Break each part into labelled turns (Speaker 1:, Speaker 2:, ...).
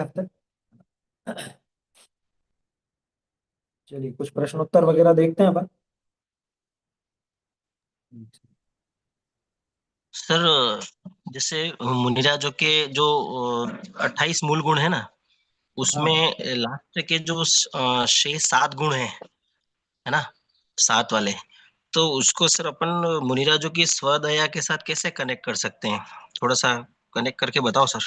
Speaker 1: हफ्ते। चलिए कुछ प्रश्न उत्तर वगैरह देखते हैं अपन।
Speaker 2: सर, जैसे मुनिराजों के जो 28 मूल गुण है ना, उसमें
Speaker 1: हाँ।
Speaker 2: लास्ट के जो शेष 7 गुण है ना, 7 वाले, तो उसको सर अपन मुनिराजों की स्वदया के साथ कैसे कनेक्ट कर सकते हैं? थोड़ा सा कनेक्ट करके बताओ सर।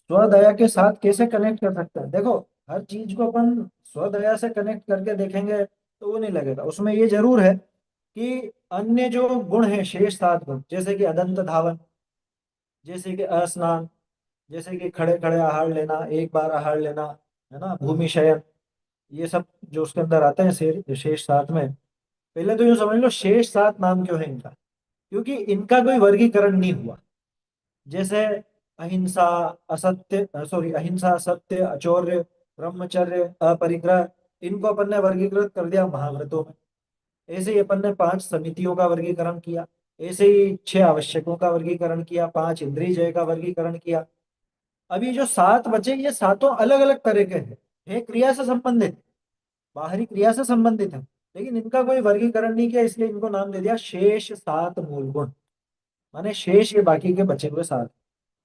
Speaker 1: स्वदया के साथ कैसे कनेक्ट कर सकते हैं, देखो हर चीज को अपन स्वदया से कनेक्ट करके देखेंगे तो वो नहीं लगेगा। उसमें ये जरूर है कि अन्य जो गुण है, शेष 7 गुण, जैसे कि अदंत धावन, जैसे कि स्नान, जैसे कि खड़े खड़े आहार लेना, एक बार आहार लेना, है ना, भूमि शयन, ये सब जो उसके अंदर आते हैं शेष 7 में। पहले तो यूं समझ लो, शेष 7 नाम क्यों है इनका, क्योंकि इनका कोई वर्गीकरण नहीं हुआ। जैसे अहिंसा, असत्य, सॉरी, अहिंसा, सत्य, अचौर्य, ब्रह्मचर्य, अपरिग्रह, इनको अपन ने वर्गीकृत कर दिया महाव्रतों में। ऐसे ही अपन ने 5 समितियों का वर्गीकरण किया। ऐसे ही 6 आवश्यकों का वर्गीकरण किया, 5 इंद्रिय जय का वर्गीकरण किया। अब ये जो 7 बचे, ये सातों अलग अलग तरह के हैं, है क्रिया से संबंधित, बाहरी क्रिया से संबंधित है, लेकिन इनका कोई वर्गीकरण नहीं किया, इसलिए इनको नाम दे दिया शेष 7 मूल गुण। माने शेष ये बाकी के बचे हुए 7।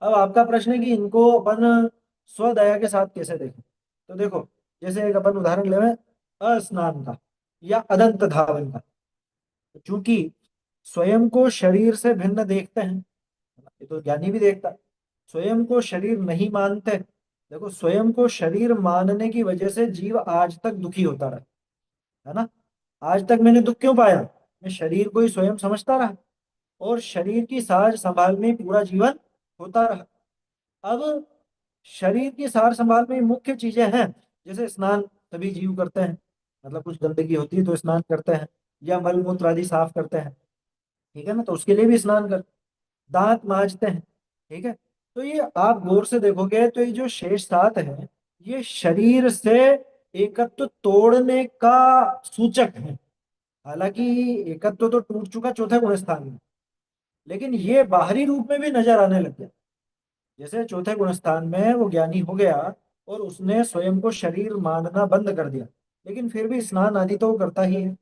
Speaker 1: अब आपका प्रश्न है कि इनको अपन स्वदया के साथ कैसे देखें। तो देखो, जैसे एक अपन उदाहरण ले स्नान का या अदंत धावन का। चूंकि स्वयं को शरीर से भिन्न देखते हैं, ये तो ज्ञानी भी देखता है, स्वयं को शरीर नहीं मानते। देखो, स्वयं को शरीर मानने की वजह से जीव आज तक दुखी होता रहा, है ना। आज तक मैंने दुख क्यों पाया, मैं शरीर को ही स्वयं समझता रहा, और शरीर की साज संभाल में ही पूरा जीवन होता रहा। अब शरीर की सार संभाल में मुख्य चीजें हैं, जैसे स्नान सभी जीव करते हैं, मतलब कुछ गंदगी होती है तो स्नान करते हैं, या मल मूत्र आदि साफ करते हैं, ठीक है ना, तो उसके लिए भी स्नान करते हैं। दांत मांजते हैं, ठीक है। तो ये आप गौर से देखोगे तो ये जो शेष 7 है, ये शरीर से एकत्व तोड़ने का सूचक है। हालांकि एकत्व तो टूट चुका चौथे गुण स्थान में, लेकिन ये बाहरी रूप में भी नजर आने लग गया। जैसे चौथे गुण स्थान में वो ज्ञानी हो गया और उसने स्वयं को शरीर मानना बंद कर दिया, लेकिन फिर भी स्नान आदि तो वो करता ही है।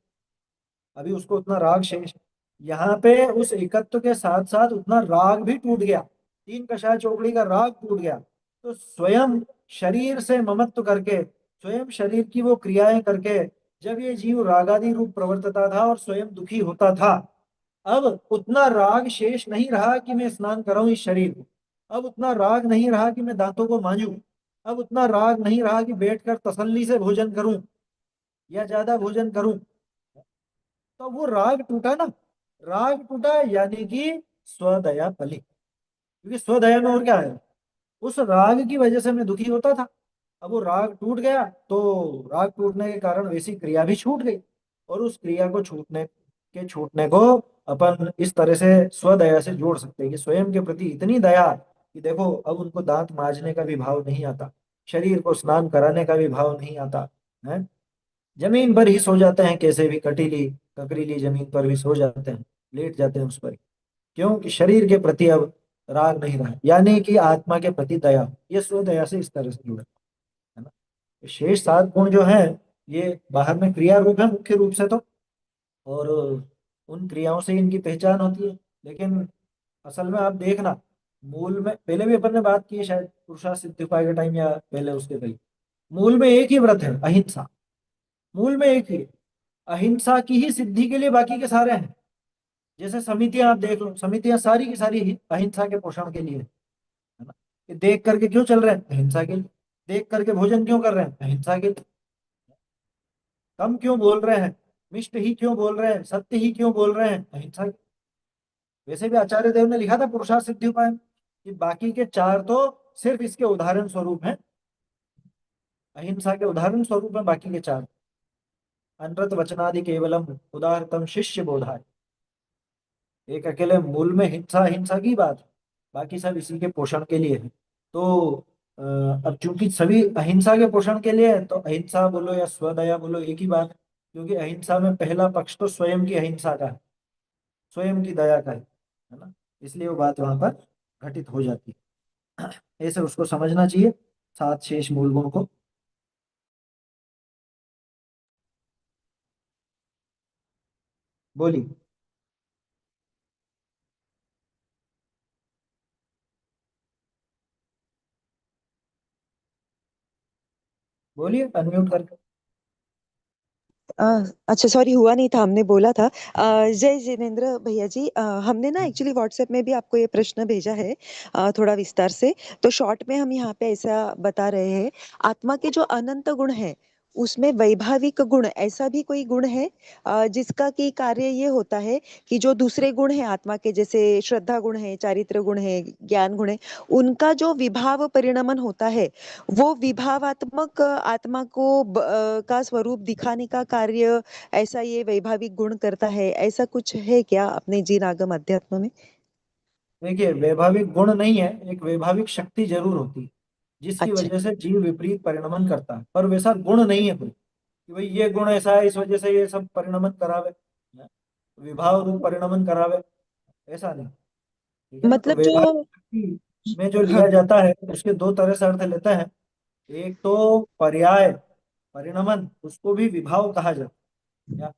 Speaker 1: अभी उसको उतना राग शेष है। यहाँ पे उस एकत्व के साथ साथ उतना राग भी टूट गया, तीन कषाय चौकड़ी का राग टूट गया। तो स्वयं शरीर से ममत्व करके, स्वयं शरीर की वो क्रियाएं करके, जब ये जीव रागादि रूप प्रवर्तता था और स्वयं दुखी होता था, अब उतना राग शेष नहीं रहा कि मैं स्नान कराऊं इस शरीर को। अब उतना राग नहीं रहा कि मैं दांतों को मांजूं। अब उतना राग नहीं रहा कि बैठकर तसल्ली से भोजन करूं या ज्यादा भोजन करूं। तो वो राग टूटा ना, राग टूटा यानी कि स्वदया फली, क्योंकि स्वदया में और क्या है, उस राग की वजह से मैं दुखी होता था। अब वो राग टूट गया, तो राग टूटने के कारण वैसी क्रिया भी छूट गई। और उस क्रिया को छूटने को अपन इस तरह से स्वदया से जोड़ सकते हैं कि स्वयं के प्रति इतनी दया कि देखो, अब उनको दांत मांजने का भी भाव नहीं आता, शरीर को स्नान कराने का भी भाव नहीं आता है। जमीन पर ही सो जाते हैं, कैसे भी कटीली ककरीली जमीन पर भी सो जाते हैं, लेट जाते हैं उस पर। क्यों कि शरीर के प्रति अब राग नहीं रहा, यानी कि आत्मा के प्रति दया, ये स्व दया से इस तरह से जुड़ा है ना। तो शेष 7 गुण जो है, ये बाहर में क्रिया रूप है मुख्य रूप से तो, और उन क्रियाओं से इनकी पहचान होती है। लेकिन असल में आप देखना, मूल में पहले भी अपन ने बात की है शायद पुरुषार्थ सिद्धि उपाय के टाइम या पहले उसके पहले, मूल में एक ही व्रत है, अहिंसा। मूल में एक ही है। अहिंसा की ही सिद्धि के लिए बाकी के सारे हैं। जैसे समितियां आप देख लो, समितियां सारी की सारी अहिंसा के पोषण के लिए है ना। ये देख करके क्यों चल रहे हैं, अहिंसा के लिए। देख करके भोजन क्यों कर रहे हैं, अहिंसा के लिए। कम क्यों बोल रहे हैं, मिष्ट ही क्यों बोल रहे हैं, सत्य ही क्यों बोल रहे हैं, अहिंसा के लिए। वैसे भी आचार्य देव ने लिखा था पुरुषार्थ सिद्धि उपाय में कि बाकी के 4 तो सिर्फ इसके उदाहरण स्वरूप हैं, अहिंसा के उदाहरण स्वरूप में बाकी के 4। अनृत वचनादि केवलम उदाहरतम शिष्य बोधाय। एक अकेले मूल में हिंसा हिंसा की बात है, बाकी सब इसी के पोषण के लिए है। तो अब चूंकि सभी अहिंसा के पोषण के लिए है, तो अहिंसा बोलो या स्वदया बोलो एक ही बात है। क्योंकि अहिंसा में पहला पक्ष तो स्वयं की अहिंसा का है, स्वयं की दया का है ना। इसलिए वो बात वहां पर घटित हो जाती है। ऐसे उसको समझना चाहिए, सात शेष मूल गुण को। बोलिए। बोलिए अनम्यूट करके।
Speaker 3: अच्छा, सॉरी, हुआ नहीं था, हमने बोला था। जय जिनेन्द्र भैया जी, हमने ना एक्चुअली व्हाट्सएप में भी आपको ये प्रश्न भेजा है, थोड़ा विस्तार से। तो शॉर्ट में हम यहाँ पे ऐसा बता रहे हैं, आत्मा के जो अनंत गुण है उसमें वैभाविक गुण ऐसा भी कोई गुण है जिसका की कार्य ये होता है कि जो दूसरे गुण है आत्मा के, जैसे श्रद्धा गुण है, चारित्र गुण है, ज्ञान गुण है, उनका जो विभाव परिणमन होता है, वो विभावात्मक आत्मा को का स्वरूप दिखाने का कार्य ऐसा ये वैभाविक गुण करता है, ऐसा कुछ है क्या अपने जीन आगम अध्यात्म में?
Speaker 1: देखिए, वैभाविक गुण नहीं है, एक वैभाविक शक्ति जरूर होती है जिसकी
Speaker 3: अच्छा।
Speaker 1: वजह से जीव विपरीत परिणमन करता है, पर वैसा गुण नहीं है कोई कि भाई ये गुण ऐसा है इस वजह से ये सब परिणमन करावे, विभाव रूप परिणमन करावे, ऐसा नहीं। ठीक है ना। तो
Speaker 3: मतलब जो,
Speaker 1: वैभाविक शक्ति में जो
Speaker 3: हाँ,
Speaker 1: लिया जाता है उसके दो तरह से अर्थ लेते हैं। एक तो पर्याय परिणमन, उसको भी विभाव कहा जाता है, या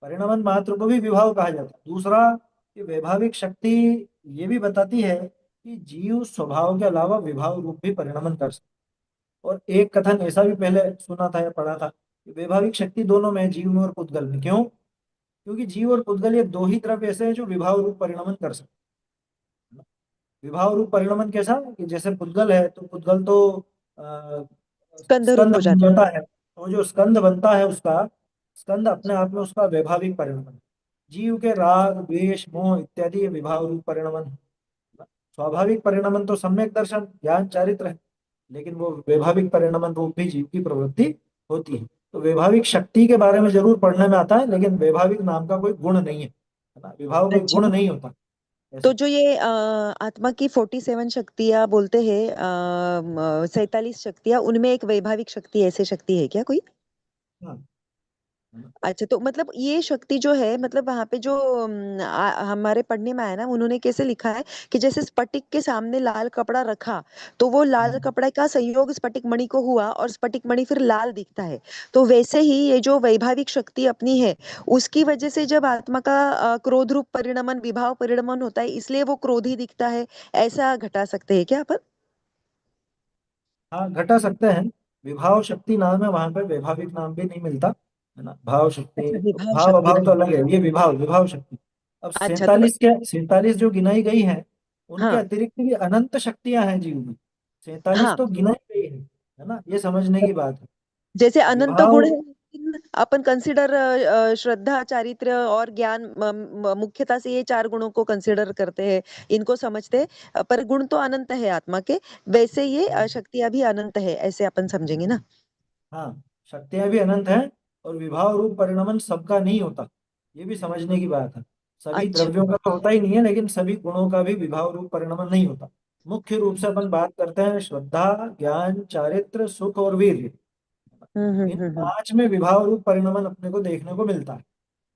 Speaker 1: परिणमन मात्र को भी विभाव कहा जाता है। दूसरा, कि वैभाविक शक्ति ये भी बताती है कि जीव स्वभाव के अलावा विभाव रूप भी परिणमन कर सकता है। और एक कथन ऐसा भी पहले सुना था या पढ़ा था कि वैभाविक शक्ति दोनों में है, जीव में और पुद्गल में। क्यों? क्योंकि जीव और पुद्गल ये दो ही तरफ ऐसे हैं जो विभाव रूप परिणमन कर सकते हैं। विभाव रूप परिणमन कैसा कि जैसे पुद्गल है तो पुद्गल तो अ,
Speaker 3: स्कंद
Speaker 1: स्कंद
Speaker 3: रूप हो
Speaker 1: बन
Speaker 3: जाता
Speaker 1: जाता है, तो जो स्कंद बनता है उसका, स्कंद अपने आप में उसका वैभाविक परिणमन। जीव के राग द्वेष मोह इत्यादि ये विभाव रूप परिणमन। स्वाभाविक परिणमन तो सम्यक दर्शन ज्ञान चारित्र है, लेकिन वो वैभाविक परिणमन रूप भी जीव की प्रवृत्ति होती है। तो वैभाविक शक्ति के बारे में जरूर पढ़ने में आता है, लेकिन वैभाविक नाम का कोई गुण नहीं है ना, विभाव
Speaker 3: है।
Speaker 1: कोई गुण नहीं होता
Speaker 3: तो
Speaker 1: ऐसा।
Speaker 3: जो ये आत्मा की 47 शक्तियां बोलते हैं, 47 शक्तियां, उनमें एक वैभाविक शक्ति, ऐसे शक्ति है क्या कोई?
Speaker 1: हाँ, है ना?
Speaker 3: अच्छा, तो मतलब ये शक्ति जो है, मतलब वहां पे जो हमारे पढ़ने में आया ना, उन्होंने कैसे लिखा है कि जैसे स्फटिक के सामने लाल कपड़ा रखा, तो वो लाल
Speaker 1: हम्म।
Speaker 3: कपड़े का संयोग स्फटिक मणि को हुआ और स्फटिक मणि फिर लाल दिखता है। तो वैसे ही ये जो वैभाविक शक्ति अपनी है, उसकी वजह से जब आत्मा का क्रोध रूप परिणमन, विभाव परिणमन होता है, इसलिए वो क्रोधी दिखता है, ऐसा घटा सकते हैं क्या अपन?
Speaker 1: हाँ, घटा सकते हैं। विभाव शक्ति नाम है, वहां पे वैभाविक नाम भी नहीं मिलता, है ना। भाव शक्ति,
Speaker 3: अच्छा, विभाव
Speaker 1: भाव
Speaker 3: शक्ति
Speaker 1: अभाव तो
Speaker 3: नाम।
Speaker 1: अलग है, ये विभाव विभाव शक्ति। अब
Speaker 3: अच्छा, तो
Speaker 1: 47 जो गिनाई गई हैं, उनके
Speaker 3: हाँ,
Speaker 1: अतिरिक्त भी अनंत शक्तियां हैं जीव में। 47
Speaker 3: हाँ,
Speaker 1: तो गिनाई गई है ना, ये समझने की बात है।
Speaker 3: जैसे अनंत
Speaker 1: विभाव,
Speaker 3: गुण है, लेकिन अपन कंसिडर श्रद्धा, चारित्र और ज्ञान, मुख्यतः से ये चार गुणों को कंसिडर करते हैं, इनको समझते हैं। पर गुण तो अनंत है आत्मा के, वैसे ये शक्तियां भी अनंत है, ऐसे अपन समझेंगे ना?
Speaker 1: हाँ, शक्तियां भी अनंत हैं, और विभाव रूप परिणमन सबका नहीं होता, ये भी समझने की बात है। सभी
Speaker 3: अच्छा।
Speaker 1: द्रव्यों का तो होता ही नहीं है, लेकिन सभी गुणों का भी विभाव रूप परिणमन नहीं होता। मुख्य रूप से अपन बात करते हैं श्रद्धा, ज्ञान, चारित्र, सुख और वीर्य। इन
Speaker 3: हम्म।
Speaker 1: पांच में विभाव रूप परिणमन अपने को देखने को मिलता है।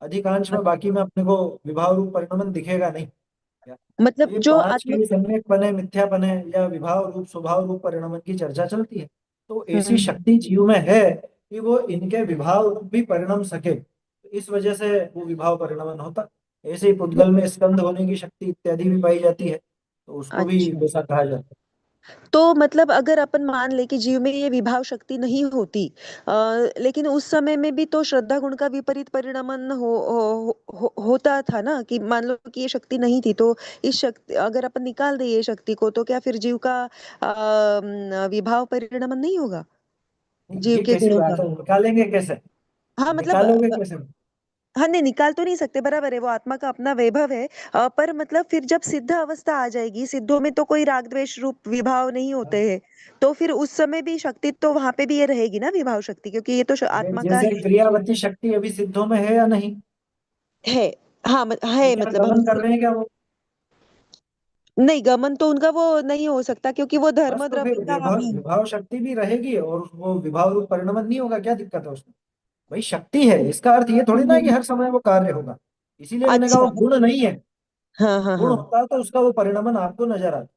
Speaker 1: अधिकांश में बाकी में अपने को विभाव रूप परिणमन दिखेगा नहीं। क्या? तो
Speaker 3: मतलब
Speaker 1: ये
Speaker 3: जो
Speaker 1: पांच
Speaker 3: आत्मा,
Speaker 1: के सम्यक मिथ्यापन है या विभाव रूप स्वभाव रूप परिणमन की चर्चा चलती है। तो ऐसी
Speaker 3: हम्म,
Speaker 1: शक्ति जीव में है कि वो इनके विभाव रूप भी परिणम सके, तो इस वजह से वो विभाव परिणमन होता। ऐसे ही पुद्गल में स्कंद होने की शक्ति इत्यादि भी पाई जाती है, तो उसको भी
Speaker 3: अच्छा,
Speaker 1: वैसा कहा जाता
Speaker 3: तो मतलब अगर अपन मान ले कि जीव में ये विभाव शक्ति नहीं होती, लेकिन उस समय में भी तो श्रद्धा गुण का विपरीत परिणमन होता था ना, कि मान लो कि ये शक्ति नहीं थी, तो इस शक्ति अगर अपन निकाल दे ये शक्ति को, तो क्या फिर जीव का विभाव परिणमन नहीं होगा,
Speaker 1: है।
Speaker 3: जीव
Speaker 1: ये
Speaker 3: के
Speaker 1: कैसी
Speaker 3: गुणों का?
Speaker 1: बात है, निकालेंगे कैसे?
Speaker 3: हाँ, मतलब
Speaker 1: निकालोगे कैसे?
Speaker 3: हाँ, नहीं निकाल तो नहीं सकते, बराबर है, वो आत्मा का अपना वैभव है। पर मतलब फिर जब सिद्ध अवस्था आ जाएगी, सिद्धों में तो कोई राग द्वेष रूप विभाव नहीं होते हैं, तो फिर उस समय भी शक्ति तो वहां पे भी ये रहेगी ना, विभाव शक्ति, क्योंकि ये तो आत्मा का
Speaker 1: जैसे
Speaker 3: है।
Speaker 1: क्रियावती शक्ति अभी सिद्धों में है या नहीं?
Speaker 3: है। हाँ,
Speaker 1: तो
Speaker 3: है,
Speaker 1: क्या
Speaker 3: मतलब हम
Speaker 1: गमन कर रहे हैं क्या वो?
Speaker 3: नहीं, गमन तो उनका वो नहीं हो सकता, क्योंकि वो
Speaker 1: बस
Speaker 3: धर्म
Speaker 1: तो फिर
Speaker 3: द्रव्य का
Speaker 1: विभाव
Speaker 3: अभाव।
Speaker 1: विभाव शक्ति भी रहेगी और वो विभाव रूप परिणमन नहीं होगा, क्या दिक्कत है उसमें? भाई शक्ति है, इसका अर्थ ये थोड़ी ना है कि हर समय वो कार्य होगा। इसीलिए मैंने कहा वो
Speaker 3: अच्छा।
Speaker 1: गुण नहीं है।
Speaker 3: हाँ, हाँ,
Speaker 1: गुण
Speaker 3: हाँ।
Speaker 1: होता तो उसका वो परिणमन आपको नजर आता।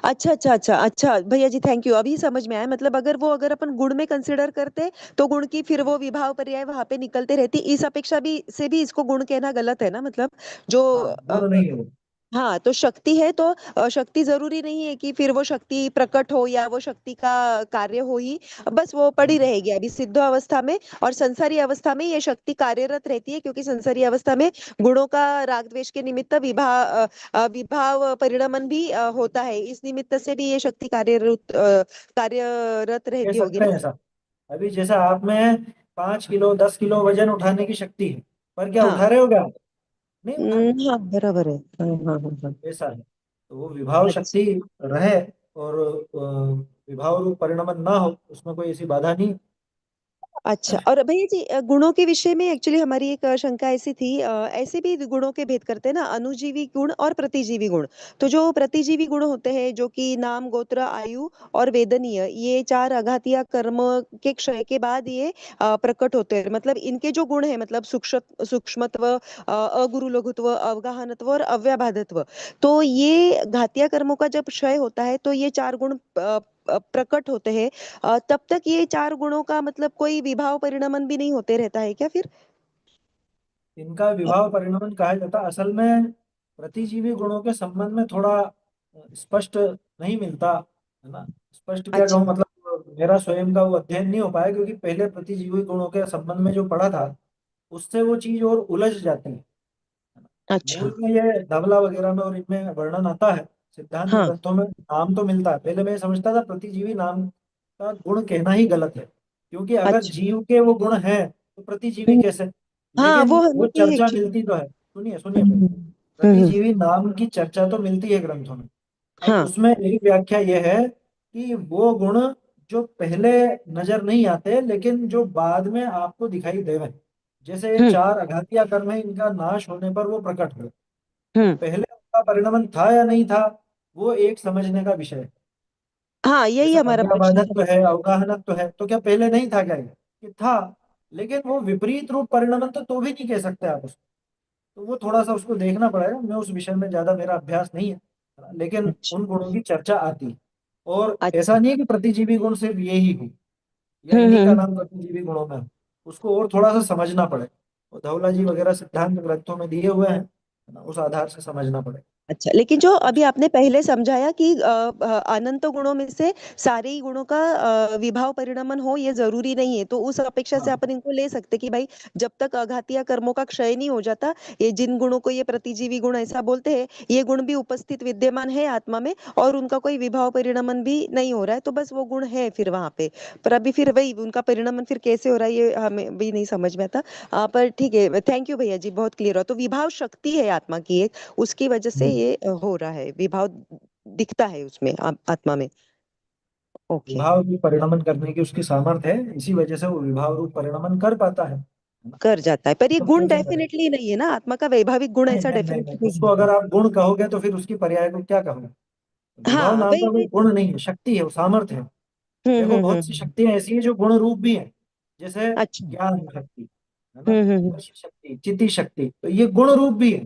Speaker 3: अच्छा अच्छा अच्छा अच्छा भैया जी, थैंक यू, अभी समझ में आया। मतलब अगर अपन गुण में कंसिडर करते तो गुण की फिर वो विभाव पर्याय वहां पे निकलते रहती, इस अपेक्षा भी से भी इसको गुण कहना गलत है ना, मतलब जो
Speaker 1: हाँ, गुण नहीं है वो।
Speaker 3: हाँ, तो शक्ति है तो शक्ति जरूरी नहीं है कि फिर वो शक्ति प्रकट हो या वो शक्ति का कार्य हो ही, बस वो पड़ी
Speaker 1: हाँ,
Speaker 3: रहेगी अभी सिद्ध अवस्था में। और संसारी अवस्था में ये शक्ति कार्यरत रहती है, क्योंकि संसारी अवस्था में गुणों का राग द्वेष के निमित्त विभाव परिणमन भी होता है, इस निमित्त से भी ये शक्ति कार्यरत
Speaker 1: कह
Speaker 3: रहती होगी
Speaker 1: सकते
Speaker 3: ना।
Speaker 1: हैं ऐसा। अभी जैसा आप में 5 किलो 10 किलो वजन उठाने की शक्ति है, पर क्या
Speaker 3: हाँ।
Speaker 1: उठा रहे हो क्या? नहीं उठा रहे।
Speaker 3: हाँ बराबर है। हाँ हाँ हाँ हाँ।
Speaker 1: ऐसा है। तो वो विभाव
Speaker 3: अच्छा
Speaker 1: शक्ति रहे और विभाव रूप परिणमन ना हो, उसमें कोई ऐसी बाधा नहीं।
Speaker 3: अच्छा। और भैया जी, गुणों के विषय में एक्चुअली हमारी एक शंका ऐसी थी, ऐसे भी गुणों के भेद करते हैं ना, अनुजीवी गुण और प्रतिजीवी गुण। तो जो प्रतिजीवी गुण होते हैं, जो कि नाम गोत्र आयु और वेदनीय, ये चार आघातीय कर्म के क्षय के बाद ये प्रकट होते हैं। मतलब इनके जो गुण है, मतलब सूक्ष्मत्व, अगुरु लघुत्व, अवगाहनत्व और अव्याबाधत्व, तो ये घातीय कर्मों का जब क्षय होता है तो ये चार गुण प्रकट होते हैं। तब तक ये चार गुणों का मतलब कोई विभाव परिणमन भी नहीं होते रहता है क्या फिर?
Speaker 1: इनका विभाव परिणमन कहा जाता है। असल में प्रतिजीवी गुणों के संबंध में थोड़ा स्पष्ट नहीं मिलता है ना। स्पष्ट क्या
Speaker 3: अच्छा
Speaker 1: कहूँ, मतलब मेरा स्वयं का वो अध्ययन नहीं हो पाया, क्योंकि पहले प्रतिजीवी गुणों के संबंध में जो पढ़ा था उससे वो चीज और उलझ जाती है ना।
Speaker 3: अच्छा।
Speaker 1: मूल में ये धवला वगैरह में और इनमें वर्णन आता है, सिद्धांत
Speaker 3: हाँ।
Speaker 1: ग्रंथों में नाम तो मिलता है। पहले मैं समझता था प्रतिजीवी नाम का गुण कहना ही गलत है, क्योंकि अगर
Speaker 3: अच्छा।
Speaker 1: जीव के वो गुण हैं तो प्रतिजीवी
Speaker 3: हम्म,
Speaker 1: कैसे?
Speaker 3: हाँ
Speaker 1: लेकिन
Speaker 3: वो
Speaker 1: वो
Speaker 3: हमें भी
Speaker 1: चर्चा
Speaker 3: एक्चुअली।
Speaker 1: मिलती तो है, सुनिए सुनिए
Speaker 3: हम्म
Speaker 1: पहले।
Speaker 3: हम्म हम्म,
Speaker 1: प्रतिजीवी नाम की चर्चा तो मिलती है ग्रंथों में। अब
Speaker 3: हाँ।
Speaker 1: उसमें एक व्याख्या यह है कि वो गुण जो पहले नजर नहीं आते लेकिन जो बाद में आपको दिखाई देवे, जैसे ये
Speaker 3: हम्म
Speaker 1: चार अघातिया कर्म है, इनका नाश होने पर वो प्रकट हुए। तो
Speaker 3: हम्म।
Speaker 1: पहले उनका परिणमन था या नहीं था, वो एक समझने का विषय है।
Speaker 3: हाँ, यही
Speaker 1: जैसे
Speaker 3: हमारा प्रश्न था।
Speaker 1: अव्याबाधत्व है, अवगाहनत्व है, तो क्या पहले नहीं था क्या? ये कि था, लेकिन वो विपरीत रूप परिणमन तो भी नहीं कह सकते आप उसको। तो वो थोड़ा सा उसको देखना पड़ेगा। मैं उस विषय में ज्यादा मेरा अभ्यास नहीं है, लेकिन
Speaker 3: अच्छा
Speaker 1: उन गुणों की चर्चा आती है। और ऐसा
Speaker 3: अच्छा।
Speaker 1: नहीं है कि प्रतिजीवी गुण सिर्फ ये ही हो या इन्हीं का
Speaker 3: हम्म।
Speaker 1: नाम प्रतिजीवी गुणों में हो। उसको और थोड़ा सा समझना पड़ेगा। और धवला जी वगैरह सिद्धांत ग्रंथों में दिए हुए हैं, है ना, उस आधार से समझना पड़ेगा।
Speaker 3: अच्छा, लेकिन जो अभी आपने पहले समझाया कि अनंत गुणों में से सारे ही गुणों का विभाव परिणमन हो, ये जरूरी नहीं है, तो उस अपेक्षा से
Speaker 1: हाँ
Speaker 3: अपन इनको ले सकते कि भाई जब तक अघातीय कर्मों का क्षय नहीं हो जाता, ये जिन गुणों को ये प्रतिजीवी गुण ऐसा बोलते हैं, ये गुण भी उपस्थित विद्यमान है आत्मा में, और उनका कोई विभाव परिणमन भी नहीं हो रहा है, तो बस वो गुण है फिर वहां पे। पर अभी फिर वही उनका परिणमन फिर कैसे हो रहा है, ये हमें भी नहीं समझ में आता। पर ठीक है, थैंक यू भैया जी, बहुत क्लियर हो। तो विभाव शक्ति है आत्मा की एक, उसकी वजह से ये हो रहा है, विभाव दिखता है उसमें आत्मा में। ओके।
Speaker 1: विभाव रूप परिणमन करने की उसकी सामर्थ्य है, इसी वजह से वो विभाव रूप परिणमन कर पाता है ना।
Speaker 3: कर जाता है, पर ये
Speaker 1: तो
Speaker 3: गुण
Speaker 1: कैसे करे?
Speaker 3: डेफिनेटली नहीं है ना, आत्मा का वैभाविक गुण
Speaker 1: नहीं
Speaker 3: ऐसा
Speaker 1: नहीं नहीं नहीं,
Speaker 3: डेफिनेटली
Speaker 1: उसको
Speaker 3: नहीं है।
Speaker 1: अगर आप गुण कहोगे तो फिर उसकी पर्याय को क्या कहोगे? विभाव
Speaker 3: हाँ
Speaker 1: नाम
Speaker 3: वही
Speaker 1: का कोई
Speaker 3: वही।
Speaker 1: गुण नहीं है, शक्ति है, वो सामर्थ्य है। देखो बहुत सी
Speaker 3: हम्म।
Speaker 1: शक्तियां ऐसी हैं जो गुण रूप भी हैं, जैसे
Speaker 3: अच्छा।
Speaker 1: ज्ञान शक्ति है ना,
Speaker 3: हम्म।
Speaker 1: वशी शक्ति, चिति शक्ति, तो ये गुण रूप भी है।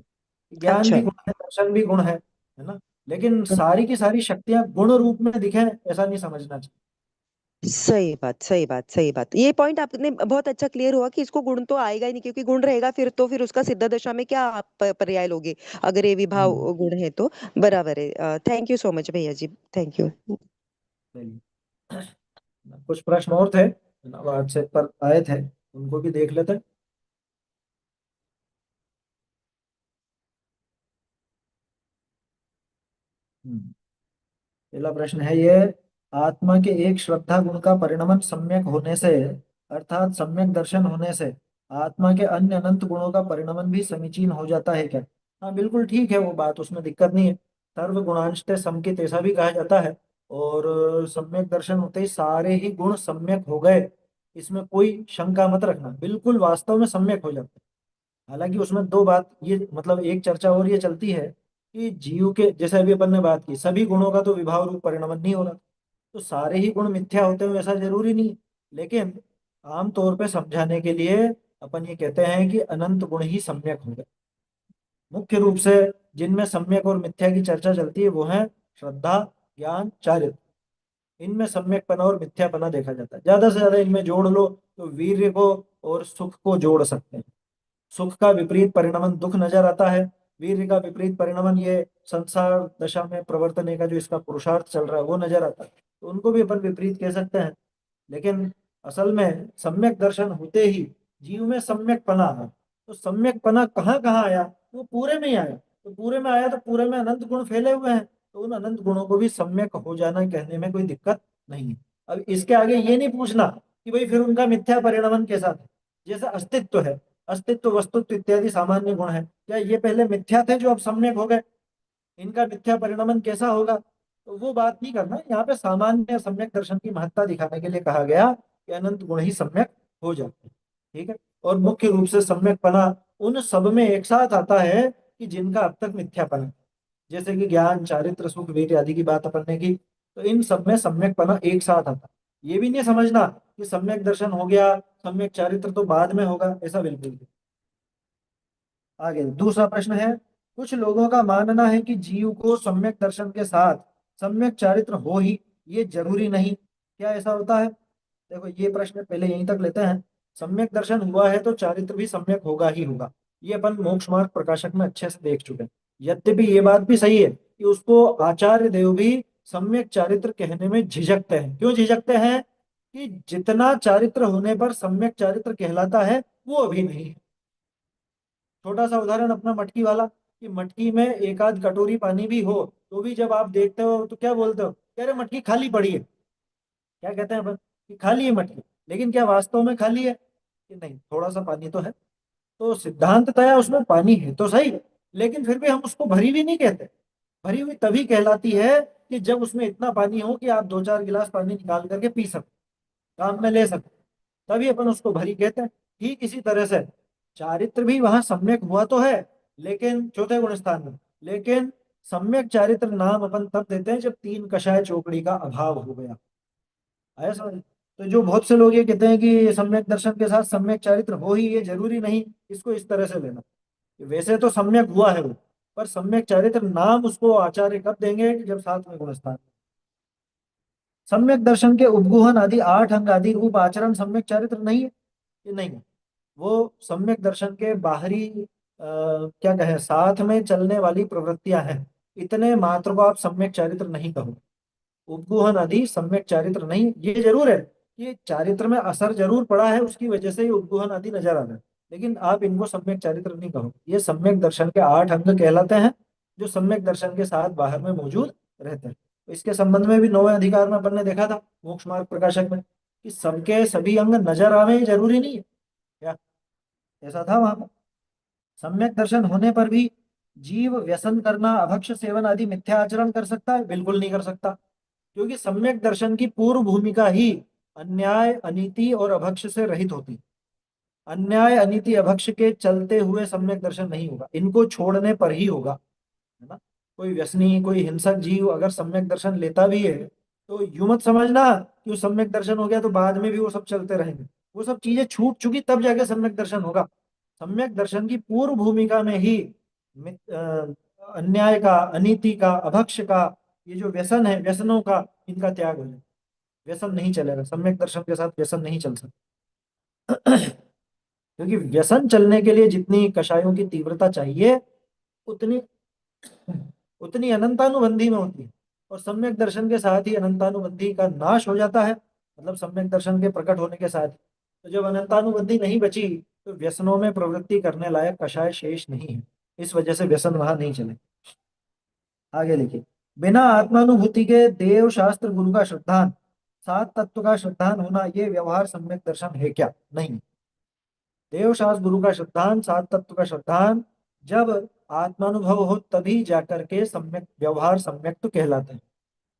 Speaker 1: ज्ञान भी
Speaker 3: अच्छा।
Speaker 1: गुण है, दर्शन भी गुण है ना। लेकिन सारी की सारी शक्तियां गुण रूप में दिखे ऐसा नहीं समझना चाहिए।
Speaker 3: सही बात सही बात सही बात, ये पॉइंट आपने बहुत अच्छा क्लियर हुआ कि इसको गुण तो आएगा ही नहीं, क्योंकि गुण रहेगा फिर तो फिर उसका सिद्ध दशा में क्या आप पर्याय लोगे, अगर ये विभाव
Speaker 1: हम्म,
Speaker 3: गुण है तो। बराबर है। थैंक यू सो मच भैया जी। Thank you.
Speaker 1: चलिए। कुछ प्रश्न और थे ना, व्हाट्सएप पर आए थे, उनको भी देख लेते हैं। हम्म, पहला प्रश्न है ये। आत्मा के एक श्रद्धा गुण का परिणमन सम्यक होने से, अर्थात सम्यक दर्शन होने से, आत्मा के अन्य अनंत गुणों का परिणमन भी समीचीन हो जाता है क्या? हाँ बिल्कुल ठीक है, वो बात उसमें दिक्कत नहीं है। सर्व गुणांशते समकित ऐसा भी कहा जाता है। और सम्यक दर्शन होते ही सारे ही गुण सम्यक हो गए, इसमें कोई शंका मत रखना, बिल्कुल वास्तव में सम्यक हो जाते हैं। हालांकि उसमें दो बात ये, मतलब एक चर्चा और ये चलती है कि जीव के, जैसे अभी अपन ने बात की, सभी गुणों का तो विभाव रूप परिणमन नहीं हो रहा, तो सारे ही गुण मिथ्या होते हुए ऐसा जरूरी नहीं। लेकिन आम तौर पे समझाने के लिए अपन ये कहते हैं कि अनंत गुण ही सम्यक होंगे। मुख्य रूप से जिनमें सम्यक और मिथ्या की चर्चा चलती है वो है श्रद्धा, ज्ञान, चारित्र, इनमें सम्यकपना और मिथ्यापना देखा जाता है। ज्यादा से ज्यादा इनमें जोड़ लो तो वीर्य को और सुख को जोड़ सकते हैं। सुख का विपरीत परिणमन दुख नजर आता है, वीर्य का विपरीत परिणमन ये संसार दशा में प्रवर्तने का जो इसका पुरुषार्थ चल रहा है वो नजर आता है, तो उनको भी अपन विपरीत कह सकते हैं। लेकिन असल में सम्यक दर्शन होते ही जीव में सम्यकपना आया। तो सम्यकपना कहाँ कहाँ आया? वो पूरे में ही आया। तो पूरे में आया तो पूरे में अनंत गुण फैले हुए हैं, तो उन अनंत गुणों को भी सम्यक हो जाना कहने में कोई दिक्कत नहीं है। अब इसके आगे ये नहीं पूछना कि भाई फिर उनका मिथ्या परिणमन कैसा था। जैसे अस्तित्व है, अस्तित्व वस्तुत्व इत्यादि सामान्य गुण है, क्या ये पहले मिथ्या थे जो अब सम्यक हो गए? इनका मिथ्या परिणमन कैसा होगा? तो वो बात नहीं करना, यहाँ पे सामान्य सम्यक दर्शन की महत्ता दिखाने के लिए कहा गया कि अनंत गुण ही सम्यक हो जाते हैं। ठीक है। और मुख्य रूप से सम्यकपना उन सब में एक साथ आता है कि जिनका अब तक मिथ्यापना है। जैसे कि ज्ञान, चारित्र, सुख, वीर्य आदि की बात अपन ने की, तो इन सब में सम्यकपना एक साथ आता है। ये भी नहीं समझना कि सम्यक दर्शन हो गया, सम्यक चारित्र तो बाद में होगा, ऐसा बिल्कुल नहीं। आगे दूसरा प्रश्न है, कुछ लोगों का मानना है कि जीव को सम्यक दर्शन के साथ सम्यक चारित्र हो ही, ये जरूरी नहीं, क्या ऐसा होता है? देखो ये प्रश्न पहले यहीं तक लेते हैं। सम्यक दर्शन हुआ है तो चारित्र भी सम्यक होगा ही होगा, ये अपन मोक्ष मार्ग प्रकाशक में अच्छे से देख चुके हैं। यद्यपि ये बात भी सही है कि उसको आचार्य देव भी सम्यक चारित्र कहने में झिझकते हैं। क्यों झिझकते हैं? कि जितना चारित्र होने पर सम्यक चारित्र कहलाता है वो अभी नहीं है। छोटा सा उदाहरण अपना मटकी वाला, कि मटकी में एक आध कटोरी पानी भी हो तो भी जब आप देखते हो तो क्या बोलते हो? कह रहे मटकी खाली पड़ी है। क्या कहते हैं अपन? कि खाली है मटकी। लेकिन क्या वास्तव में खाली है? कि नहीं, थोड़ा सा पानी तो है। तो सिद्धांततया उसमें पानी है तो सही, लेकिन फिर भी हम उसको भरी हुई नहीं कहते। भरी हुई तभी कहलाती है कि जब उसमें इतना पानी हो कि आप दो चार गिलास पानी निकाल करके पी सको, काम में ले सको, तभी अपन उसको भरी कहते हैं। ठीक इसी तरह से चारित्र भी वहां सम्यक हुआ तो है, लेकिन चौथे गुण स्थान में, लेकिन सम्यक चारित्र नाम अपन तब देते हैं जब तीन कषाय चौकड़ी का अभाव हो गया। आया समझ? तो जो बहुत से लोग ये कहते हैं कि सम्यक दर्शन के साथ सम्यक चारित्र हो ही, ये जरूरी नहीं, इसको इस तरह से लेना। वैसे तो सम्यक हुआ है वो, पर सम्यक चारित्र नाम उसको आचार्य कब देंगे कि जब साथ में गुण स्थान। सम्यक दर्शन के उपगुहन आदि आठ अंग आदि रूप आचरण सम्यक चारित्र नहीं है? ये नहीं है। वो सम्यक दर्शन के बाहरी क्या कहें, साथ में चलने वाली प्रवृत्तियां हैं, इतने मात्र को आप सम्यक चारित्र नहीं कहो। उपगुहन आदि सम्यक चारित्र नहीं। ये जरूर है कि चारित्र में असर जरूर पड़ा है, उसकी वजह से ही उपगुहन आदि नजर आ रहा है, लेकिन आप इनको सम्यक चारित्र नहीं कहो। ये सम्यक दर्शन के आठ अंग कहलाते हैं, जो सम्यक दर्शन के साथ बाहर में मौजूद रहते हैं। तो इसके संबंध में भी नौवें अधिकार में अपन ने देखा था मोक्ष मार्ग प्रकाशक में, कि सबके सभी अंग नजर आवे ये जरूरी नहीं है। क्या ऐसा था वहां पर? सम्यक दर्शन होने पर भी जीव व्यसन करना, अभक्ष्य सेवन आदि मिथ्या आचरण कर सकता है? बिल्कुल नहीं कर सकता, क्योंकि सम्यक दर्शन की पूर्व भूमिका ही अन्याय, अनीति और अभक्ष्य से रहित होती है। अन्याय, अनीति, अभक्ष्य के चलते हुए सम्यक दर्शन नहीं होगा, इनको छोड़ने पर ही होगा, है ना। कोई व्यसनी, कोई हिंसक जीव अगर सम्यक दर्शन लेता भी है तो यूं मत समझना कि वो सम्यक दर्शन हो गया तो बाद में भी वो सब चलते रहेंगे। वो सब चीजें छूट चुकी तब जाके सम्यक दर्शन होगा। सम्यक दर्शन की पूर्व भूमिका में ही अन्याय का, अनीति का, अभक्ष्य का, ये जो व्यसन है, व्यसनों का, इनका त्याग हो जाए। व्यसन नहीं चलेगा, सम्यक दर्शन के साथ व्यसन नहीं चल सकता। क्योंकि व्यसन चलने के लिए जितनी कषायों की तीव्रता चाहिए, उतनी उतनी अनंतानुबंधी में होती है। और सम्यक दर्शन के साथ ही अनंतानुबंधी का नाश हो जाता है, मतलब सम्यक दर्शन के प्रकट होने के साथ ही। तो जब अनंतानुबंधी नहीं बची तो व्यसनों में प्रवृत्ति करने लायक कषाय शेष नहीं है, इस वजह से व्यसन वहां नहीं चले। आगे लिखिए, बिना आत्मानुभूति के देव शास्त्र गुरु का श्रद्धान, सात तत्व का श्रद्धान होना, ये व्यवहार सम्यक दर्शन है क्या? नहीं। देव शास्त्र गुरु का श्रद्धान, सात तत्व का श्रद्धान जब आत्मानुभव हो तभी जाकर के सम्यक व्यवहार सम्यक तो कहलाते हैं।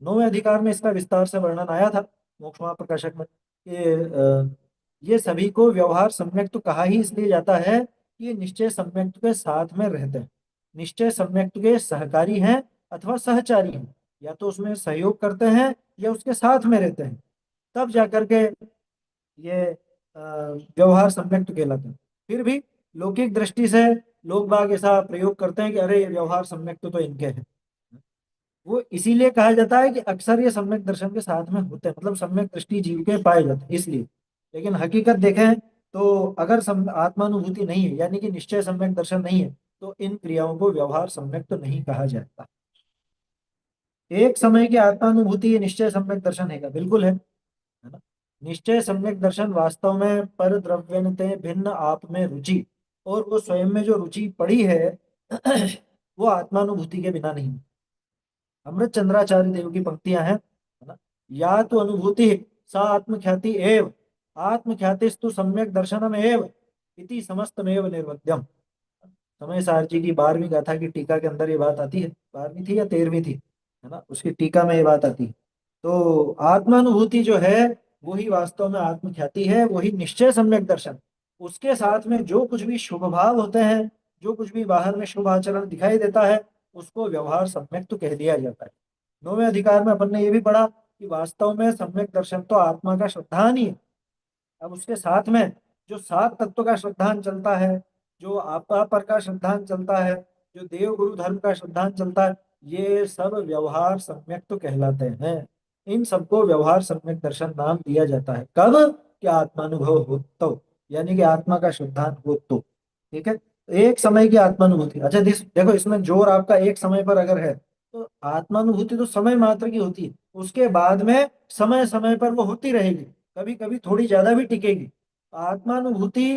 Speaker 1: नौवें अधिकार में इसका विस्तार से वर्णन आया था मोक्ष प्रकाशक में, कि ये सभी को व्यवहार सम्यक तो कहा ही इसलिए जाता है कि ये निश्चय सम्यक के साथ में रहते हैं। निश्चय सम्यक के सहकारी हैं अथवा सहचारी हैं, या तो उसमें सहयोग करते हैं या उसके साथ में रहते हैं, तब जाकर के ये व्यवहार सम्यक तो कहलाते हैं। फिर भी लौकिक दृष्टि से लोग बाग ऐसा प्रयोग करते हैं कि अरे ये व्यवहार सम्यक तो इनके हैं। वो इसीलिए कहा जाता है कि अक्सर ये सम्यक दर्शन के साथ में होते हैं, मतलब सम्यक दृष्टि जीव के पाए जाते हैं इसलिए। लेकिन हकीकत देखें तो अगर आत्मानुभूति नहीं है, यानी कि निश्चय सम्यक दर्शन नहीं है, तो इन क्रियाओं को व्यवहार सम्यक तो नहीं कहा जाता। एक समय की आत्मानुभूति ये निश्चय सम्यक दर्शन है क्या? बिल्कुल है ना। निश्चय सम्यक दर्शन वास्तव में पर द्रव्यन्ते भिन्न आप में रुचि, और वो स्वयं में जो रुचि पड़ी है वो आत्मानुभूति के बिना नहीं। अमृत चंद्राचार्य देव की पंक्तियां हैं, है ना। या तो अनुभूति सा आत्मख्याति एव, आत्मख्यातिस्तु सम्यक दर्शनम एव, इति समस्तमेव निर्वध्यम। समय सार जी की 12वीं गाथा की टीका के अंदर ये बात आती है, 12वीं थी या 13वीं थी, है ना, उसकी टीका में ये बात आती है। तो आत्मानुभूति जो है वही वास्तव में आत्मख्याति है, वही निश्चय सम्यक दर्शन। उसके साथ में जो कुछ भी शुभ भाव होते हैं, जो कुछ भी बाहर में शुभ आचरण दिखाई देता है, उसको व्यवहार सम्यक तो कह दिया जाता है। 9वें अधिकार में अपन ने ये भी पढ़ा कि वास्तव में सम्यक दर्शन तो आत्मा का श्रद्धान ही है। अब उसके साथ में जो सात तत्व का श्रद्धान चलता है, जो आपा पर का श्रद्धान चलता है, जो देव गुरु धर्म का श्रद्धान चलता है, ये सब व्यवहार सम्यक तो कहलाते हैं। इन सबको व्यवहार सम्यक दर्शन नाम दिया जाता है। कब? कि आत्मानुभव हो तो, यानी कि आत्मा का श्रद्धान हो तो। ठीक है, तो एक समय की आत्मानुभूति, अच्छा देखो इसमें जोर आपका एक समय पर अगर है, तो आत्मानुभूति तो समय मात्र की होती है, उसके बाद में समय समय पर वो होती रहेगी, कभी कभी थोड़ी ज्यादा भी टिकेगी आत्मानुभूति।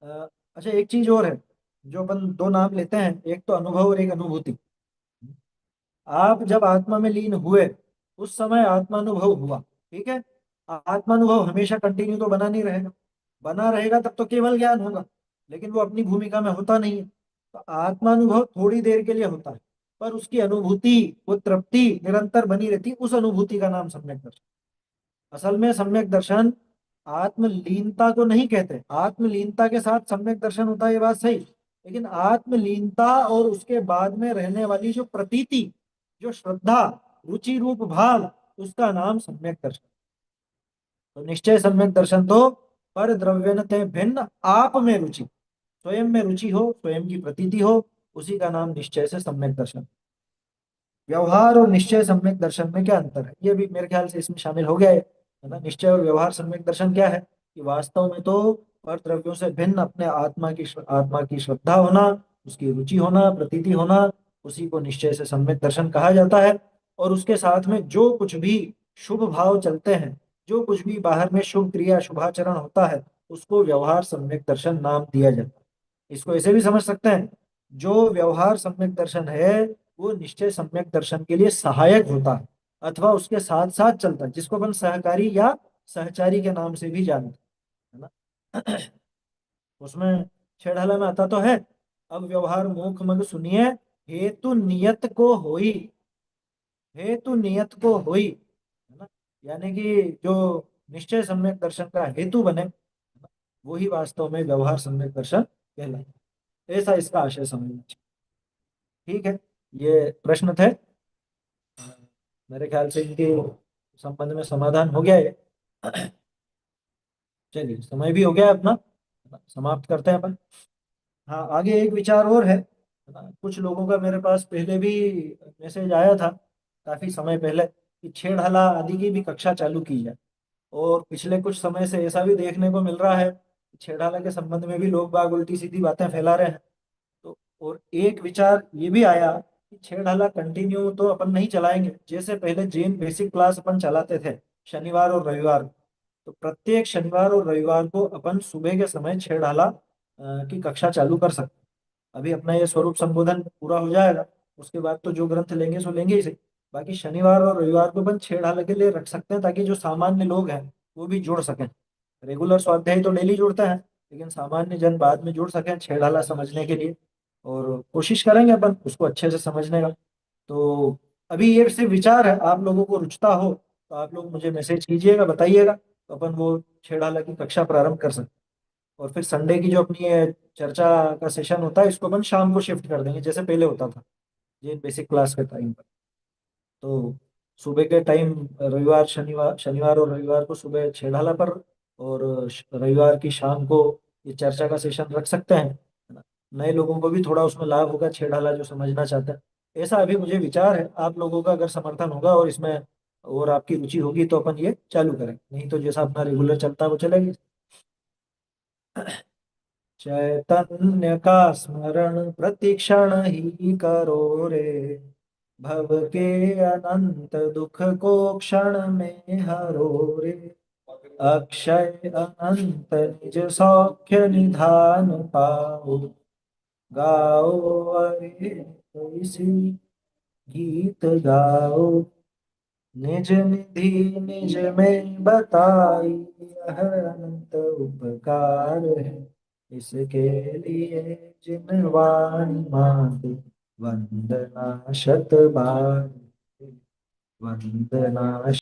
Speaker 1: अच्छा एक चीज और है, जो अपन दो नाम लेते हैं, एक तो अनुभव और एक अनुभूति। आप जब आत्मा में लीन हुए उस समय आत्मानुभव हुआ, ठीक है। आत्मानुभव हमेशा कंटिन्यू तो बना नहीं रहेगा, बना रहेगा तब तो केवल ज्ञान होगा, लेकिन वो अपनी भूमिका में होता नहीं है। तो आत्मानुभव थोड़ी देर के लिए होता है, पर उसकी अनुभूति, वो तृप्ति निरंतर बनी रहती है, उस अनुभूति का नाम सम्यक दर्शन। असल में सम्यक दर्शन आत्मलीनता को नहीं कहते, आत्मलीनता के साथ सम्यक दर्शन होता है ये बात सही, लेकिन आत्मलीनता और उसके बाद में रहने वाली जो प्रतीति, जो श्रद्धा, रुचि रूप भाव, उसका नाम सम्यक दर्शन। तो निश्चय सम्यक दर्शन तो पर द्रव्यनते भिन्न आप में रुचि, स्वयं में रुचि हो, स्वयं की प्रतीति हो, उसी का नाम निश्चय से सम्यक दर्शन। व्यवहार और निश्चय सम्यक दर्शन में क्या अंतर है, ये भी मेरे ख्याल से इसमें शामिल हो गया है ना। निश्चय और व्यवहार सम्यक दर्शन क्या है कि वास्तव में तो पर द्रव्यों से भिन्न अपने आत्मा की श्रद्धा होना, उसकी रुचि होना, प्रतीति होना, उसी को निश्चय से सम्यक दर्शन कहा जाता है। और उसके साथ में जो कुछ भी शुभ भाव चलते हैं, जो कुछ भी बाहर में शुभ क्रिया शुभाचरण होता है, उसको व्यवहार सम्यक दर्शन नाम दिया जाता है। इसको ऐसे भी समझ सकते हैं, जो व्यवहार सम्यक दर्शन है वो निश्चय सम्यक दर्शन के लिए सहायक होता है, अथवा उसके साथ साथ चलता है, जिसको अपन सहकारी या सहचारी के नाम से भी जानते हैं, है ना। उसमें छेड़हला में आता तो है, अब व्यवहार मुख मग सुनिए, हेतु नियत को होई, हेतु नियत को होई, है ना। यानी कि जो निश्चय सम्यक दर्शन का हेतु बने, है ना, वही वास्तव में व्यवहार सम्यक दर्शन कहलाता है। ऐसा इसका आशय समझना चाहिए। ठीक है, ये प्रश्न थे, मेरे ख्याल से इनके संबंध में समाधान हो गया है। चलिए समय भी हो गया है अपना, समाप्त करते हैं अपन। हाँ, आगे एक विचार और है ना। कुछ लोगों का मेरे पास पहले भी मैसेज आया था, काफी समय पहले, कि छेड़हला आदि की भी कक्षा चालू की जाए। और पिछले कुछ समय से ऐसा भी देखने को मिल रहा है कि छेड़हला के संबंध में भी लोग बाग उल्टी सीधी बातें फैला रहे हैं। तो और एक विचार ये भी आया कि छेड़हला कंटिन्यू तो अपन नहीं चलाएंगे, जैसे पहले जैन बेसिक क्लास अपन चलाते थे शनिवार और रविवार को। तो प्रत्येक शनिवार और रविवार को अपन सुबह के समय छेड़हला की कक्षा चालू कर सकते हैं। अभी अपना ये स्वरूप संबोधन पूरा हो जाएगा, उसके बाद तो जो ग्रंथ लेंगे सो लेंगे ही सही। बाकी शनिवार और रविवार को अपन छेड़हला के लिए रख सकते हैं, ताकि जो सामान्य लोग हैं वो भी जुड़ सकें। रेगुलर स्वाध्याय तो डेली जुड़ते हैं, लेकिन सामान्य जन बाद में जुड़ सकें छेड़हला समझने के लिए। और कोशिश करेंगे अपन उसको अच्छे से समझने का। तो अभी ये सिर्फ विचार है, आप लोगों को रुचता हो तो आप लोग मुझे मैसेज कीजिएगा, बताइएगा, तो अपन वो छेड़ाला की कक्षा प्रारंभ कर सकते हैं। और फिर संडे की जो अपनी ये चर्चा का सेशन होता है, इसको अपन शाम को शिफ्ट कर देंगे, जैसे पहले होता था ये बेसिक क्लास के टाइम पर। तो सुबह के टाइम रविवार शनिवार, शनिवार और रविवार को सुबह छेड़ाला पर, और रविवार की शाम को ये चर्चा का सेशन रख सकते हैं, है ना। नए लोगों को भी थोड़ा उसमें लाभ होगा, छेड़ाला जो समझना चाहते हैं। ऐसा अभी मुझे विचार है। आप लोगों का अगर समर्थन होगा और इसमें और आपकी रुचि होगी तो अपन ये चालू करें, नहीं तो जैसा अपना रेगुलर चलता है वो चलेगी। चैतन्य का स्मरण प्रतिक्षण ही करो रे, भव के अनंत दुख को क्षण में हरो रे, अक्षय अनंत निज सौख्य निधान पाओ, गाओ अरे इसी गीत गाओ, निज निधि निज में बताई, यह अनंत उपकार है, इसके लिए जिन वाणी मांगे, वंदना शत बार, वंदना